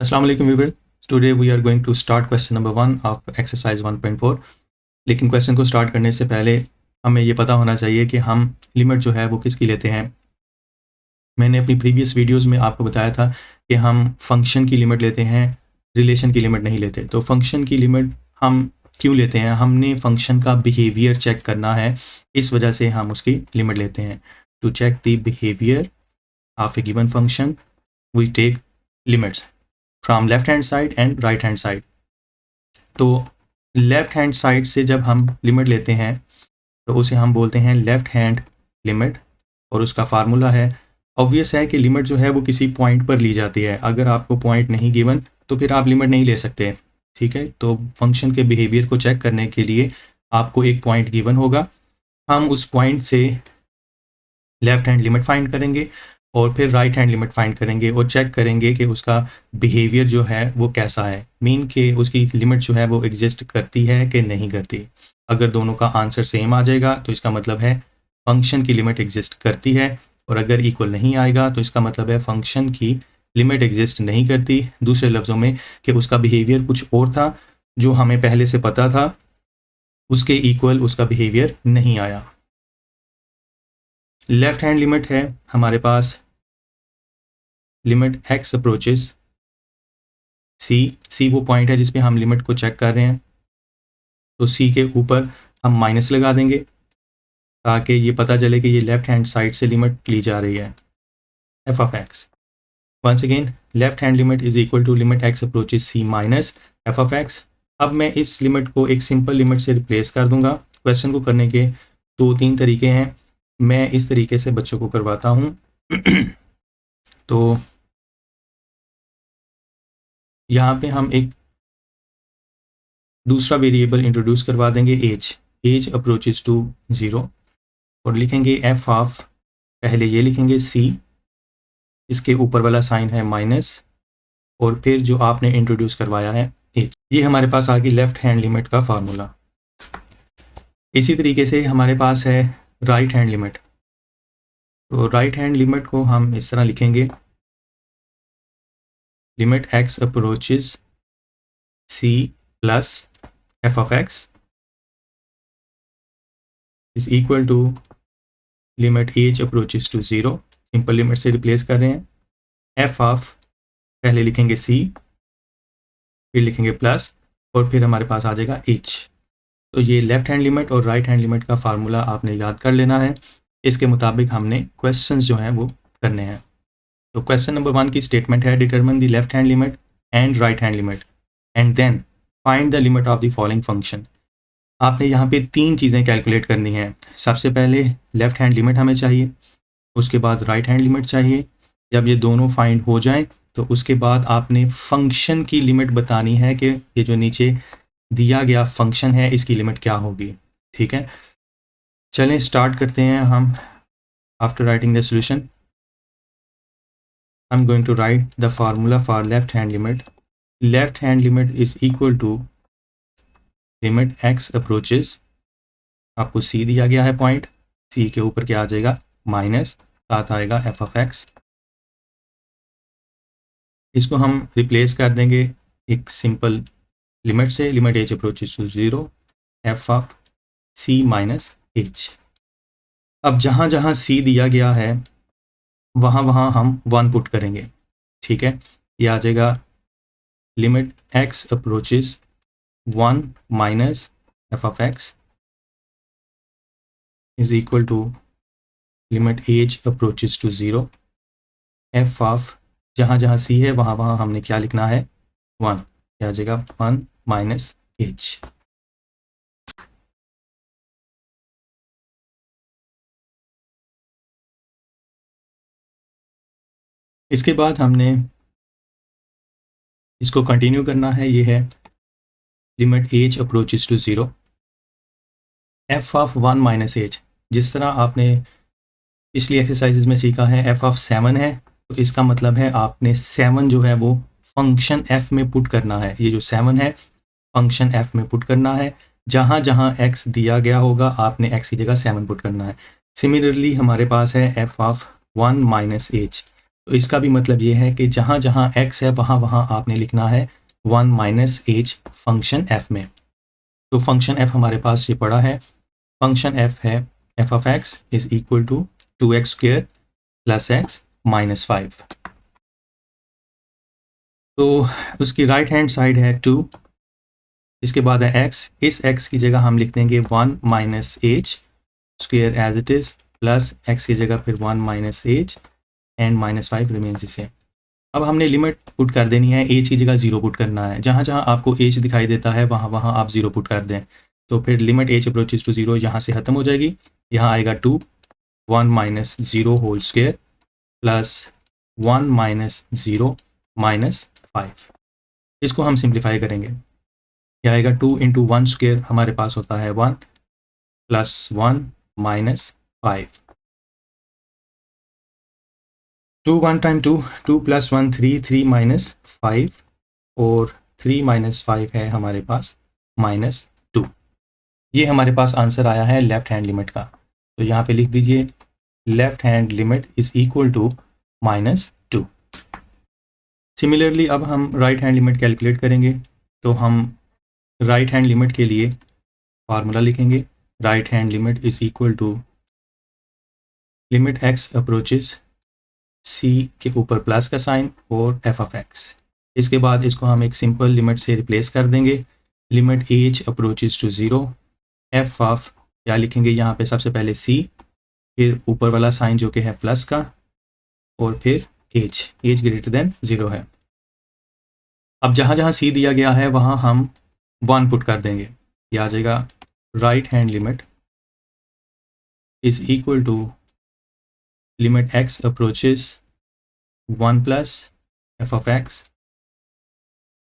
अस्सलाम वालेकुम viewer. Today we are going to start question number 1 of exercise 1.4। लेकिन question को स्टार्ट करने से पहले हमें ये पता होना चाहिए कि हम लिमिट जो है वो किसकी लेते हैं। मैंने अपनी प्रीवियस वीडियोस में आपको बताया था कि हम फंक्शन की लिमिट लेते हैं, रिलेशन की लिमिट नहीं लेते। तो फंक्शन की लिमिट हम क्यों लेते हैं? हमने फंक्शन का बिहेवियर चेक करना है, इस वजह से हम उसकी लिमिट लेते हैं। To check the behaviour of a given function we take limits from left hand side and right hand side. तो लेफ्ट हैंड साइड से जब हम लिमिट लेते हैं तो उसे हम बोलते हैं लेफ्ट हैंड लिमिट, और उसका फार्मूला है, ऑब्वियस है कि लिमिट जो है वो किसी पॉइंट पर ली जाती है। अगर आपको पॉइंट नहीं गिवन तो फिर आप लिमिट नहीं ले सकते, ठीक है। तो फंक्शन के बिहेवियर को चेक करने के लिए आपको एक पॉइंट गिवन होगा, हम उस पॉइंट से लेफ्ट हैंड लिमिट फाइंड करेंगे और फिर राइट हैंड लिमिट फाइंड करेंगे और चेक करेंगे कि उसका बिहेवियर जो है वो कैसा है, मीन कि उसकी लिमिट जो है वो एग्जिस्ट करती है कि नहीं करती। अगर दोनों का आंसर सेम आ जाएगा तो इसका मतलब है फंक्शन की लिमिट एग्जिस्ट करती है, और अगर इक्वल नहीं आएगा तो इसका मतलब है फंक्शन की लिमिट एग्जिस्ट नहीं करती। दूसरे लफ्ज़ों में कि उसका बिहेवियर कुछ और था जो हमें पहले से पता था, उसके इक्वल उसका बिहेवियर नहीं आया। लेफ्ट हैंड लिमिट है हमारे पास लिमिट x अप्रोचेस c वो पॉइंट है जिस पे हम लिमिट को चेक कर रहे हैं। तो c के ऊपर हम माइनस लगा देंगे ताकि ये पता चले कि ये लेफ्ट हैंड साइड से लिमिट ली जा रही है f of x। Once again left hand limit is equal to limit x approaches c minus f of x। अब मैं इस लिमिट को एक सिंपल लिमिट से रिप्लेस कर दूंगा। क्वेश्चन को करने के 2-3 तरीके हैं, मैं इस तरीके से बच्चों को करवाता हूँ। तो यहाँ पे हम एक दूसरा वेरिएबल इंट्रोड्यूस करवा देंगे, एज अप्रोचेस टू 0, और लिखेंगे एफ ऑफ, पहले ये लिखेंगे c, इसके ऊपर वाला साइन है माइनस, और फिर जो आपने इंट्रोड्यूस करवाया है एज। ये हमारे पास आ गई लेफ्ट हैंड लिमिट का फार्मूला। इसी तरीके से हमारे पास है राइट हैंड लिमिट। तो राइट हैंड लिमिट को हम इस तरह लिखेंगे, limit x approaches c plus f of x is equal to limit h approaches to 0, simple limit से रिप्लेस कर रहे हैं। f ऑफ, पहले लिखेंगे c, फिर लिखेंगे प्लस, और फिर हमारे पास आ जाएगा h। तो ये लेफ्ट हैंड लिमिट और राइट हैंड लिमिट का फार्मूला आपने याद कर लेना है। इसके मुताबिक हमने क्वेश्चंस जो हैं वो करने हैं। तो क्वेश्चन नंबर 1 की स्टेटमेंट है, determine the left hand limit and right hand limit and then find the limit of the following function. आपने यहाँ पे 3 चीज़ें कैलकुलेट करनी है। सबसे पहले लेफ्ट हैंड लिमिट हमें चाहिए, उसके बाद राइट हैंड लिमिट चाहिए। जब ये दोनों फाइंड हो जाएं तो उसके बाद आपने फंक्शन की लिमिट बतानी है कि ये जो नीचे दिया गया फंक्शन है इसकी लिमिट क्या होगी, ठीक है। चलें स्टार्ट करते हैं हम। After writing the solution I am going to write the formula for left hand limit. Left hand limit is equal to limit x approaches, आपको c दिया गया है पॉइंट, c के ऊपर क्या आ जाएगा माइनस, साथ आएगा f ऑफ x। इसको हम रिप्लेस कर देंगे एक सिंपल लिमिट से, limit h approaches to 0 f of c minus h। अब जहाँ जहाँ c दिया गया है वहाँ वहाँ हम 1 पुट करेंगे, ठीक है। ये आ जाएगा limit x approaches 1 minus f of x is equal to limit h approaches to 0 f of, जहाँ जहाँ c है वहाँ वहाँ हमने क्या लिखना है 1, क्या आ जाएगा 1 माइनस h। इसके बाद हमने इसको कंटिन्यू करना है, ये है limit h approaches to 0 f of 1 minus h। जिस तरह आपने पिछली एक्सरसाइजेज में सीखा है f ऑफ 7 है, तो इसका मतलब है आपने 7 जो है वो फंक्शन f में पुट करना है। ये जो 7 है फंक्शन f में पुट करना है, जहाँ जहाँ x दिया गया होगा आपने x की जगह 7 पुट करना है। सिमिलरली हमारे पास है f ऑफ 1 माइनस h, तो इसका भी मतलब ये है कि जहाँ जहाँ x है वहाँ वहाँ आपने लिखना है 1 माइनस एच फंक्शन f में। तो फंक्शन f हमारे पास ये पड़ा है, फंक्शन f है f of x is equal to 2x square plus x minus 5। तो उसकी राइट हैंड साइड है 2, इसके बाद है x, इस x की जगह हम लिख देंगे 1 minus h square as it is plus x की जगह फिर 1 minus h and minus 5 remains इसे। अब हमने लिमिट पुट कर देनी है, एज की जगह 0 पुट करना है। जहाँ जहाँ आपको एज दिखाई देता है वहाँ वहाँ आप 0 पुट कर दें। तो फिर लिमिट एज अप्रोचेज टू 0 यहाँ से ख़त्म हो जाएगी, यहाँ आएगा 2 1 minus 0 whole square plus 1 minus 0 minus 5। इसको हम सिंप्लीफाई करेंगे, यह आएगा 2 इंटू 1 स्क्वेयर हमारे पास होता है 1 plus 1 minus 5। 2 1 time 2 2 plus 1 3 3 minus 5 और 3 माइनस 5 है हमारे पास माइनस 2। ये हमारे पास आंसर आया है लेफ्ट हैंड लिमिट का। तो यहाँ पे लिख दीजिए left hand limit is equal to minus 2। Similarly अब हम राइट हैंड लिमिट कैलकुलेट करेंगे। तो हम राइट हैंड लिमिट के लिए फार्मूला लिखेंगे, right hand limit is equal to limit x approaches c के ऊपर प्लस का साइन और f ऑफ x। इसके बाद इसको हम एक सिंपल लिमिट से रिप्लेस कर देंगे, limit h approaches to 0 f of क्या लिखेंगे यहाँ पे सबसे पहले c, फिर ऊपर वाला साइन जो कि है प्लस का और फिर h ग्रेटर देन 0 है। अब जहाँ जहाँ c दिया गया है वहाँ हम 1 पुट कर देंगे, यह आ जाएगा right hand limit is equal to limit x approaches 1 plus f of x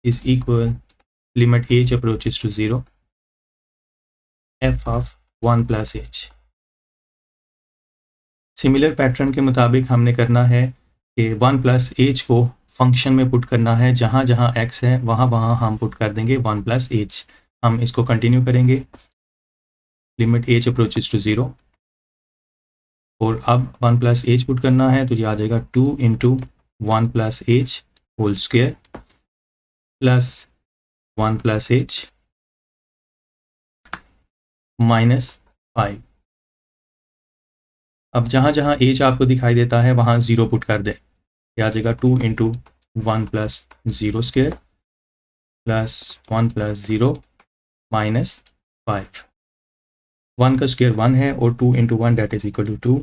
is equal limit h approaches to 0 f of 1 plus h। Similar pattern के मुताबिक हमने करना है कि 1 प्लस h को फंक्शन में पुट करना है, जहाँ जहाँ x है वहाँ वहाँ हम पुट कर देंगे 1 प्लस h। हम इसको कंटिन्यू करेंगे, लिमिट h अप्रोचेस टू 0 और अब 1 प्लस h पुट करना है तो ये आ जाएगा 2 into 1 plus h whole square plus 1 plus h minus 5। अब जहाँ जहाँ h आपको दिखाई देता है वहाँ 0 पुट कर दें, यह आ जाएगा 2 into 1 plus 0 square plus 1 plus 0 minus 5। 1 का स्क्वेयर 1 है और 2 into 1 that is equal to 2,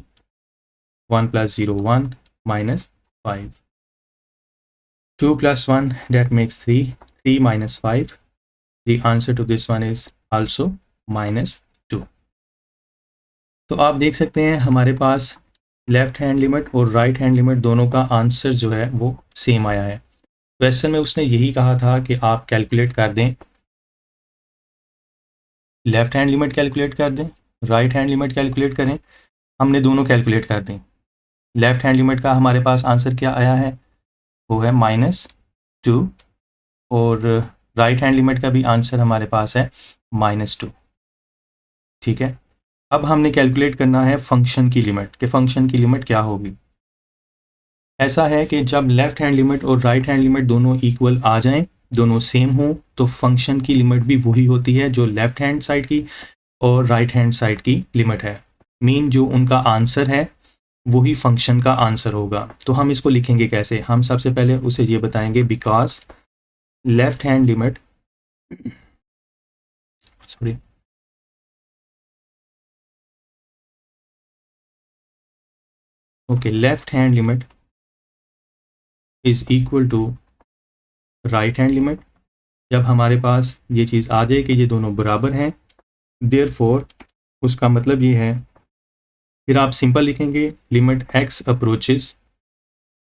1 plus 0 1 minus 5, 2 plus 1 that makes 3, 3 minus 5. The answer to this one is also minus 2। तो आप देख सकते हैं हमारे पास लेफ्ट हैंड लिमिट और राइट हैंड लिमिट दोनों का आंसर जो है वो सेम आया है। क्वेश्चन में उसने यही कहा था कि आप कैलकुलेट कर दें, लेफ्ट हैंड लिमिट कैलकुलेट कर दें, राइट हैंड लिमिट कैलकुलेट करें। हमने दोनों कैलकुलेट कर दें। लेफ्ट हैंड लिमिट का हमारे पास आंसर क्या आया है, वो है -2 और राइट हैंड लिमिट का भी आंसर हमारे पास है -2। ठीक है, अब हमने कैलकुलेट करना है फंक्शन की लिमिट, कि फंक्शन की लिमिट क्या होगी। ऐसा है कि जब लेफ्ट हैंड लिमिट और राइट हैंड लिमिट दोनों इक्वल आ जाएं, दोनों सेम हो, तो फंक्शन की लिमिट भी वही होती है जो लेफ्ट हैंड साइड की और राइट हैंड साइड की लिमिट है। मीन जो उनका आंसर है वही फंक्शन का आंसर होगा। तो हम इसको लिखेंगे कैसे, हम सबसे पहले उसे ये बताएंगे, because left hand limit sorry okay left hand limit is equal to right hand limit. जब हमारे पास ये चीज़ आ जाए कि ये दोनों बराबर हैं, देयरफॉर उसका मतलब ये है, फिर आप सिंपल लिखेंगे लिमिट x अप्रोचेस,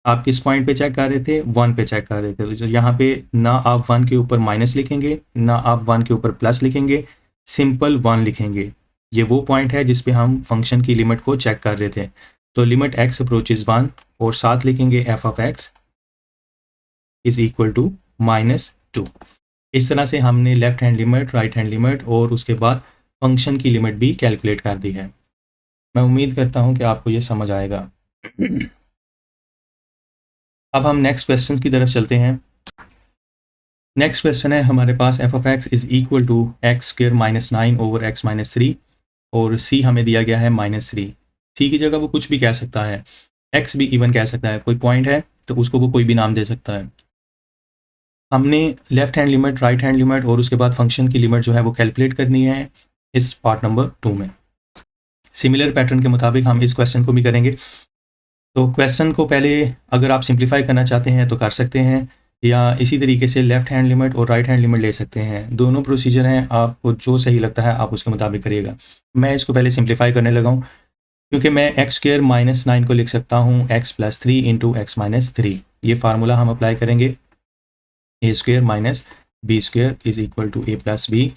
आप किस पॉइंट पे चेक कर रहे थे, 1 पे चेक कर रहे थे। तो यहाँ पे ना आप 1 के ऊपर माइनस लिखेंगे ना आप 1 के ऊपर प्लस लिखेंगे, सिंपल 1 लिखेंगे। ये वो पॉइंट है जिस पे हम फंक्शन की लिमिट को चेक कर रहे थे। तो लिमिट x अप्रोचेस 1 और साथ लिखेंगे f of x is equal to -2। इस तरह से हमने left hand limit, right hand limit और उसके बाद फंक्शन की लिमिट भी कैलकुलेट कर दी है। मैं उम्मीद करता हूँ कि आपको ये समझ आएगा। अब हम नेक्स्ट क्वेश्चन की तरफ चलते हैं। नेक्स्ट क्वेश्चन है हमारे पास F of X is equal to X square minus 9 over X minus 3 और सी हमें दिया गया है -3। सी की जगह वो कुछ भी कह सकता है, एक्स भी इवन कह सकता है, कोई पॉइंट है तो उसको वो कोई भी नाम दे सकता है। हमने left hand limit, right hand limit और उसके बाद फंक्शन की लिमिट जो है वो कैलकुलेट करनी है इस पार्ट नंबर 2 में। सिमिलर पैटर्न के मुताबिक हम इस क्वेश्चन को भी करेंगे। तो क्वेश्चन को पहले अगर आप सिंप्लीफाई करना चाहते हैं तो कर सकते हैं, या इसी तरीके से लेफ़्ट हैंड लिमिट और राइट हैंड लिमिट ले सकते हैं। दोनों प्रोसीजर हैं, आपको जो सही लगता है आप उसके मुताबिक करिएगा। मैं इसको पहले सिंप्लीफाई करने लगा हूँ, क्योंकि मैं एक्स स्क्र माइनस 9 को लिख सकता हूँ X plus 3 into X minus 3। ये फार्मूला हम अप्लाई करेंगे, A square minus B square is equal to A plus B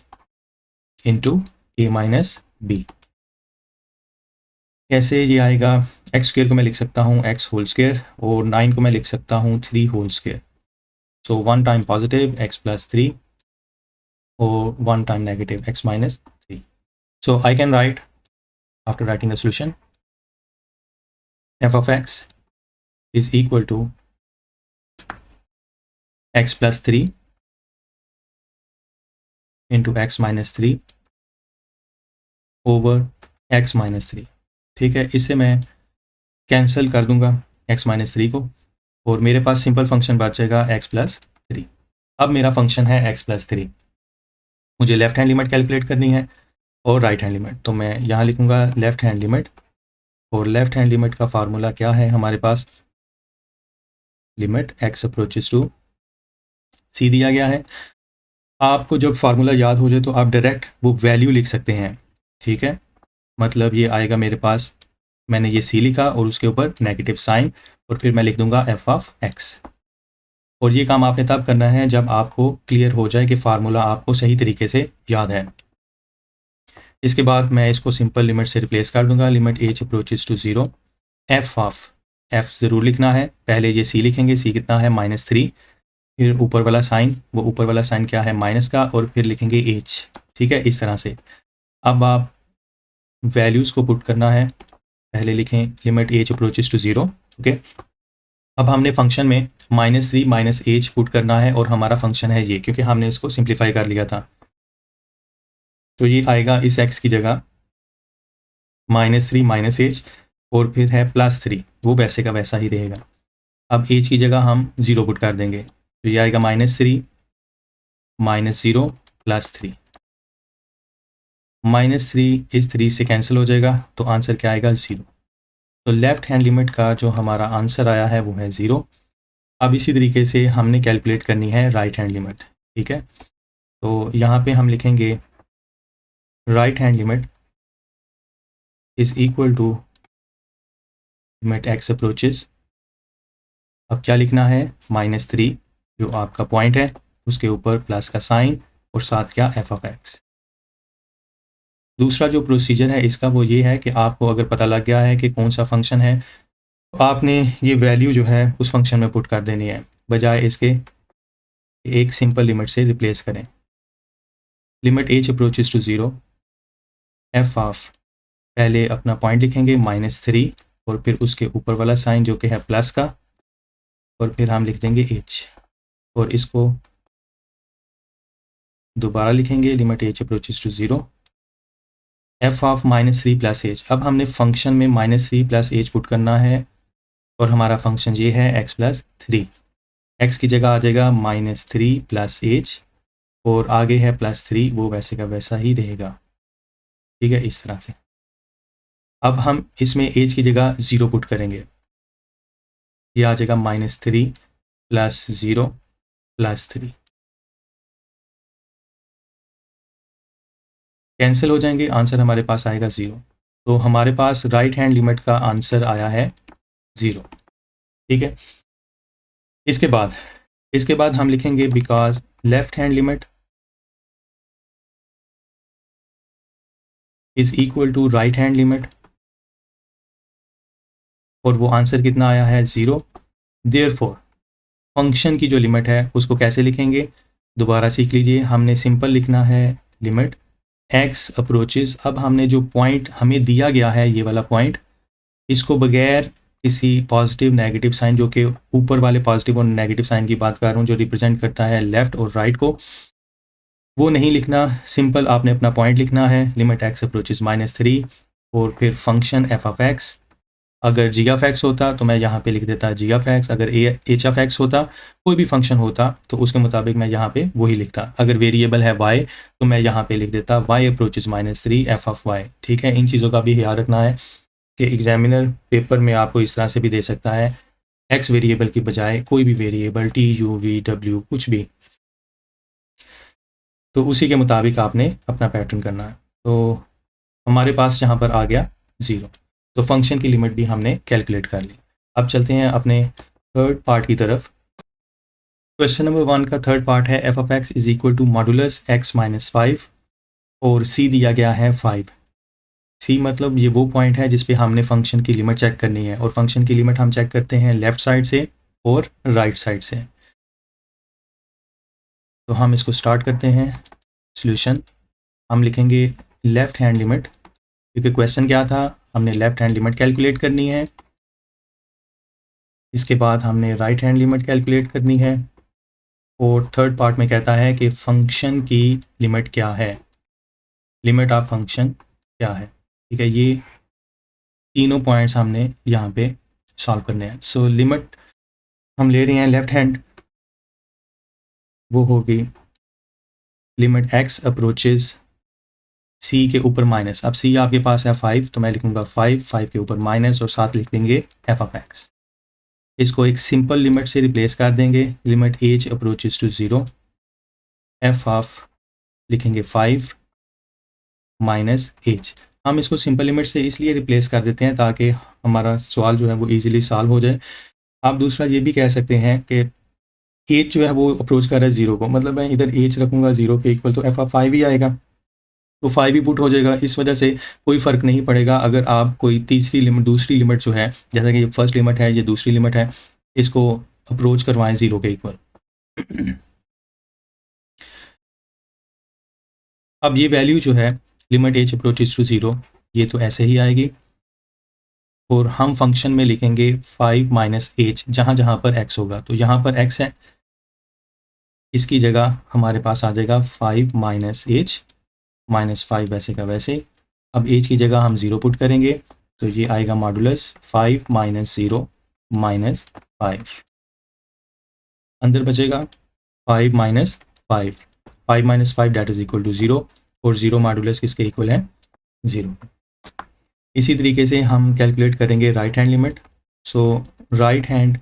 into A minus B. कैसे ये आएगा, एक्स स्क्र को मैं लिख सकता हूँ एक्स होल स्क्र और 9 को मैं लिख सकता हूँ 3 होल स्क्र। सो 1 टाइम पॉजिटिव एक्स प्लस 3 और 1 time negative x minus 3। So I can write after writing the solution f of x is equal to x plus 3 into x minus 3 over x minus 3। ठीक है, इससे मैं cancel कर दूंगा x minus 3 को और मेरे पास सिंपल फंक्शन बच जाएगा x प्लस 3। अब मेरा फंक्शन है x प्लस 3। मुझे लेफ्ट हैंड लिमिट कैलकुलेट करनी है और राइट हैंड लिमिट, तो मैं यहाँ लिखूंगा लेफ्ट हैंड लिमिट, और लेफ्ट हैंड लिमिट का फार्मूला क्या है हमारे पास, limit x approaches to c दिया गया है। आपको जब फार्मूला याद हो जाए तो आप डायरेक्ट वो वैल्यू लिख सकते हैं। ठीक है, मतलब ये आएगा मेरे पास, मैंने ये सी लिखा और उसके ऊपर नेगेटिव साइन और फिर मैं लिख दूंगा एफ ऑफ एक्स। और ये काम आपने तब करना है जब आपको क्लियर हो जाए कि फार्मूला आपको सही तरीके से याद है। इसके बाद मैं इसको सिंपल लिमिट से रिप्लेस कर दूंगा, limit h approaches to 0 f of f ज़रूर लिखना है, पहले ये सी लिखेंगे, सी कितना है -3, फिर ऊपर वाला साइन, वो ऊपर वाला साइन क्या है माइनस का, और फिर लिखेंगे एच। ठीक है, इस तरह से। अब आप वैल्यूज़ को पुट करना है, पहले लिखें limit h approaches to 0। Okay, अब हमने फंक्शन में -3 माइनस एच पुट करना है और हमारा फंक्शन है ये, क्योंकि हमने इसको सिंप्लीफाई कर लिया था। तो ये आएगा इस एक्स की जगह -3 माइनस एच और फिर है +3, वो वैसे का वैसा ही रहेगा। अब एच की जगह हम 0 पुट कर देंगे, तो ये आएगा -3 माइनस 0 +3। -3 इस 3 से कैंसिल हो जाएगा, तो आंसर क्या आएगा 0। तो लेफ़्ट हैंड लिमिट का जो हमारा आंसर आया है वो है 0। अब इसी तरीके से हमने कैलकुलेट करनी है राइट हैंड लिमिट। ठीक है, तो यहाँ पे हम लिखेंगे right hand limit is equal to limit x approaches, अब क्या लिखना है -3 जो आपका पॉइंट है, उसके ऊपर प्लस का साइन और साथ क्या एफ ऑफ एक्स। दूसरा जो प्रोसीजर है इसका वो ये है कि आपको अगर पता लग गया है कि कौन सा फंक्शन है, तो आपने ये वैल्यू जो है उस फंक्शन में पुट कर देनी है, बजाय इसके एक सिंपल लिमिट से रिप्लेस करें। Limit h approaches to 0 f of, पहले अपना पॉइंट लिखेंगे -3 और फिर उसके ऊपर वाला साइन जो कि है प्लस का, और फिर हम लिख देंगे एच, और इसको दोबारा लिखेंगे limit h approaches to 0 f of -3 plus h. अब हमने फंक्शन में -3 प्लस एच पुट करना है और हमारा फंक्शन ये है x प्लस 3। एक्स की जगह आ जाएगा -3 प्लस एच और आगे है +3, वो वैसे का वैसा ही रहेगा। ठीक है, इस तरह से। अब हम इसमें एच की जगह 0 पुट करेंगे, ये आ जाएगा -3 प्लस 0 प्लस 3, कैंसिल हो जाएंगे, आंसर हमारे पास आएगा 0। तो हमारे पास राइट हैंड लिमिट का आंसर आया है 0। ठीक है, इसके बाद हम लिखेंगे because left hand limit is equal to right hand limit, और वो आंसर कितना आया है 0। देयरफॉर फंक्शन की जो लिमिट है उसको कैसे लिखेंगे, दोबारा सीख लीजिए। हमने सिंपल लिखना है लिमिट एक्स अप्रोचेस, अब हमने जो पॉइंट हमें दिया गया है ये वाला पॉइंट, इसको बगैर किसी पॉजिटिव नेगेटिव साइन, जो कि ऊपर वाले पॉजिटिव और नेगेटिव साइन की बात कर रहा हूँ, जो रिप्रेजेंट करता है लेफ़्ट और राइट को, वो नहीं लिखना। सिंपल आपने अपना पॉइंट लिखना है, लिमिट x अप्रोचेस -3 और फिर फंक्शन f ऑफ x। अगर g ऑफ x होता तो मैं यहाँ पे लिख देता g ऑफ x, अगर h ऑफ x होता, कोई भी फंक्शन होता तो उसके मुताबिक मैं यहाँ पे वही लिखता। अगर वेरिएबल है y तो मैं यहाँ पे लिख देता y approaches -3 f of y। ठीक है, इन चीज़ों का भी ख्याल रखना है कि एग्जामिनर पेपर में आपको इस तरह से भी दे सकता है, x वेरिएबल की बजाय कोई भी variable t u v w कुछ भी, तो उसी के मुताबिक आपने अपना पैटर्न करना है। तो हमारे पास यहाँ पर आ गया 0, तो फंक्शन की लिमिट भी हमने कैलकुलेट कर ली। अब चलते हैं अपने थर्ड पार्ट की तरफ। क्वेश्चन नंबर 1 का थर्ड पार्ट है f of x is equal to modulus x minus 5 और c दिया गया है 5। c मतलब ये वो पॉइंट है जिस पे हमने फंक्शन की लिमिट चेक करनी है, और फंक्शन की लिमिट हम चेक करते हैं लेफ़्ट साइड से और राइट साइड से। तो हम इसको स्टार्ट करते हैं। सॉल्यूशन हम लिखेंगे लेफ़्ट हैंड लिमिट, क्योंकि क्वेश्चन क्या था, हमने लेफ़्ट हैंड लिमिट कैलकुलेट करनी है। इसके बाद हमने राइट हैंड लिमिट कैलकुलेट करनी है, और थर्ड पार्ट में कहता है कि फंक्शन की लिमिट क्या है, लिमिट ऑफ फंक्शन क्या है। ठीक है, ये तीनों पॉइंट्स हमने यहाँ पे सॉल्व करने हैं। सो लिमिट हम ले रहे हैं लेफ़्ट हैंड, वो होगी लिमिट x अप्रोचेस c के ऊपर माइनस। अब c आपके पास है 5, तो मैं लिखूँगा 5 के ऊपर माइनस और साथ लिख देंगे f ऑफ x। इसको एक सिंपल लिमिट से रिप्लेस कर देंगे, limit h approaches to 0, f of लिखेंगे 5 माइनस h। हम इसको सिंपल लिमिट से इसलिए रिप्लेस कर देते हैं ताकि हमारा सवाल जो है वो ईजिली सॉल्व हो जाए। आप दूसरा ये भी कह सकते हैं कि h जो है वो अप्रोच कर रहा है 0 को, मतलब मैं इधर h रखूँगा 0 के इक्वल, तो f ऑफ 5 ही आएगा, तो 5 ही पुट हो जाएगा। इस वजह से कोई फ़र्क नहीं पड़ेगा अगर आप कोई तीसरी लिमिट, दूसरी लिमिट जो है, जैसा कि ये फर्स्ट लिमिट है, ये दूसरी लिमिट है, इसको अप्रोच करवाएं 0 के इक्वल। अब ये वैल्यू जो है लिमिट h अप्रोचेस टू 0, ये तो ऐसे ही आएगी, और हम फंक्शन में लिखेंगे 5 माइनस h, जहाँ जहाँ पर x होगा। तो यहाँ पर x है, इसकी जगह हमारे पास आ जाएगा 5 माइनस h माइनस 5 वैसे का वैसे। अब h की जगह हम 0 पुट करेंगे, तो ये आएगा मॉडुलस 5 माइनस 0 माइनस 5। अंदर बचेगा 5 minus 5, 5 minus 5 that is equal to 0, और 0 मॉडुलस किसके इक्वल है, 0। इसी तरीके से हम कैलकुलेट करेंगे राइट हैंड लिमिट। सो राइट हैंड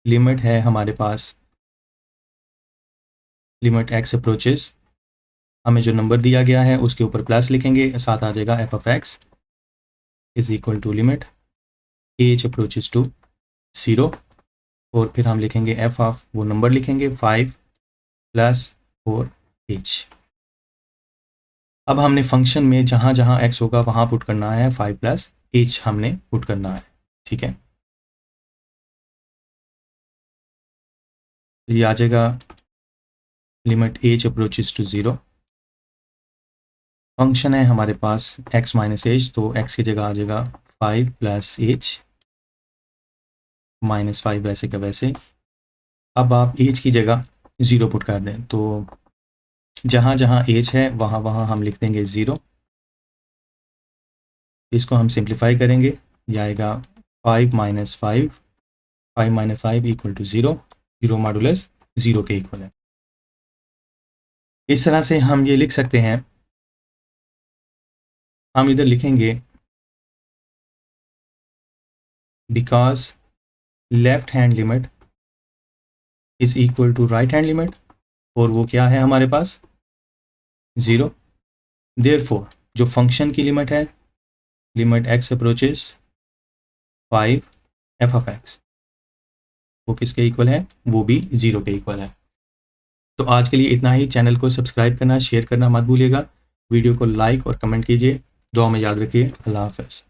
लिमिट है हमारे पास लिमिट x अप्रोचेस, हमें जो नंबर दिया गया है उसके ऊपर प्लस लिखेंगे, साथ आ जाएगा f of x is equal to limit h approaches to 0, और फिर हम लिखेंगे f ऑफ, वो नंबर लिखेंगे 5 प्लस 4h। अब हमने फंक्शन में जहाँ जहाँ x होगा वहाँ पुट करना है 5 प्लस h हमने पुट करना है। ठीक है, तो ये आ जाएगा limit h approaches to 0। Function है हमारे पास x माइनस h, तो x की जगह आ जाएगा 5 प्लस h माइनस 5 वैसे का वैसे। अब आप h की जगह 0 पुट कर दें, तो जहाँ जहाँ h है वहाँ वहाँ हम लिख देंगे 0। इसको हम सिंप्लीफाई करेंगे, ये आएगा 5 minus 5, 5 minus 5 equal to 0, 0 modulus 0 के इक्वल है। इस तरह से हम ये लिख सकते हैं। हम इधर लिखेंगे because left hand limit is equal to right hand limit, और वो क्या है हमारे पास 0। देयरफॉर जो फंक्शन की लिमिट है, limit x approaches 5 f of x, वो किसके इक्वल है, वो भी 0 के इक्वल है। तो आज के लिए इतना ही। चैनल को सब्सक्राइब करना, शेयर करना मत भूलिएगा। वीडियो को लाइक और कमेंट कीजिए। दुआ में याद रखिए। अल्लाह हाफ़िज़।